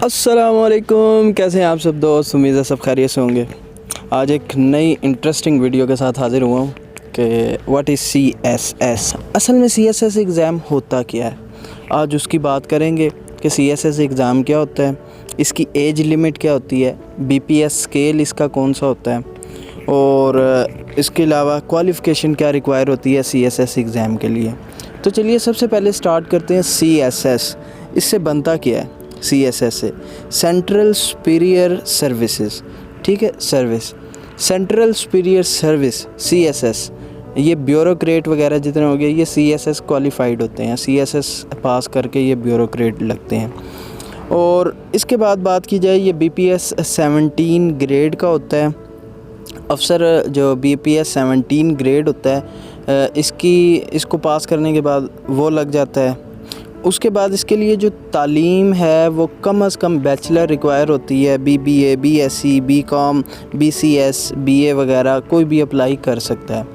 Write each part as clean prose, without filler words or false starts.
अस्सलामुअलैकुम, कैसे हैं आप सब दोस्त। उम्मीद है सब खैरियत से होंगे। आज एक नई इंटरेस्टिंग वीडियो के साथ हाज़िर हुआ हूँ कि व्हाट इज़ CSS। असल में CSS एग्ज़ाम होता क्या है, आज उसकी बात करेंगे कि CSS एग्ज़ाम क्या होता है, इसकी एज लिमिट क्या होती है, BPS स्केल इसका कौन सा होता है, और इसके अलावा क्वालिफ़िकेशन क्या रिक्वायर होती है CSS एग्ज़ाम के लिए। तो चलिए सबसे पहले स्टार्ट करते हैं CSS। इससे बनता क्या है CSS से? सेंट्रल सुपीरियर सर्विसेज, ठीक है, service, central superior service CSS। ये ब्यूरोक्रेट वगैरह जितने हो गए ये CSS क्वालिफाइड होते हैं, CSS पास करके ये ब्यूरोक्रेट लगते हैं। और इसके बाद बात की जाए, ये BPS 17 ग्रेड का होता है अफसर। जो BPS 17 ग्रेड होता है इसको पास करने के बाद वो लग जाता है। उसके बाद इसके लिए जो तालीम है वो कम से कम बैचलर रिक्वायर होती है। BBA, BSc, BCom, BCS, BA वगैरह कोई भी अप्लाई कर सकता है,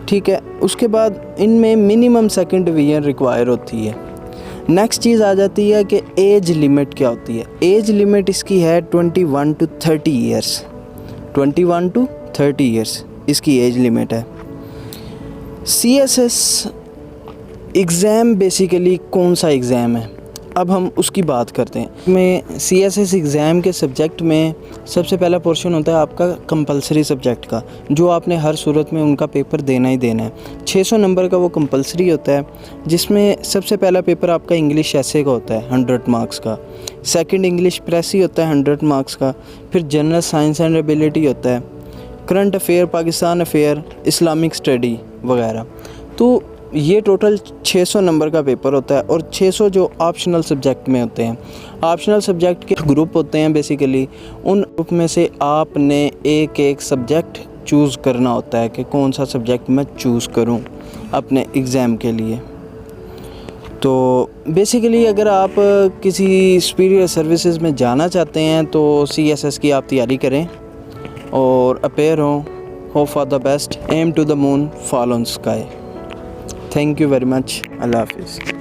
ठीक है। उसके बाद इनमें मिनिमम सेकंड डिवीज़न रिक्वायर होती है। नेक्स्ट चीज़ आ जाती है कि एज लिमिट क्या होती है। एज लिमिट इसकी है 21 to 30 ईयर्स, 21 to 30 ईयर्स इसकी एज लिमिट है। CSS एग्ज़ाम बेसिकली कौन सा एग्ज़ाम है, अब हम उसकी बात करते हैं। में CSS एग्ज़ाम के सब्जेक्ट में सबसे पहला पोर्शन होता है आपका कंपलसरी सब्जेक्ट का, जो आपने हर सूरत में उनका पेपर देना ही देना है। 600 नंबर का वो कंपलसरी होता है, जिसमें सबसे पहला पेपर आपका इंग्लिश ऐसे का होता है 100 मार्क्स का, सेकंड इंग्लिश प्रेस ही होता है 100 मार्क्स का, फिर जनरल साइंस एंड एबिलिटी होता है, current affair, Pakistan affair, Islamic study वगैरह। तो ये टोटल 600 नंबर का पेपर होता है। और 600 जो ऑप्शनल सब्जेक्ट में होते हैं, ऑप्शनल सब्जेक्ट के ग्रुप होते हैं बेसिकली। उन ग्रुप में से आपने एक एक सब्जेक्ट चूज़ करना होता है कि कौन सा सब्जेक्ट मैं चूज़ करूं अपने एग्ज़ाम के लिए। तो बेसिकली अगर आप किसी सुपीरियर सर्विसेज में जाना चाहते हैं तो CSS की आप तैयारी करें और अपेयर हों। Hope for the best, aim to the moon, fall on sky. Thank you very much. Allah Hafiz.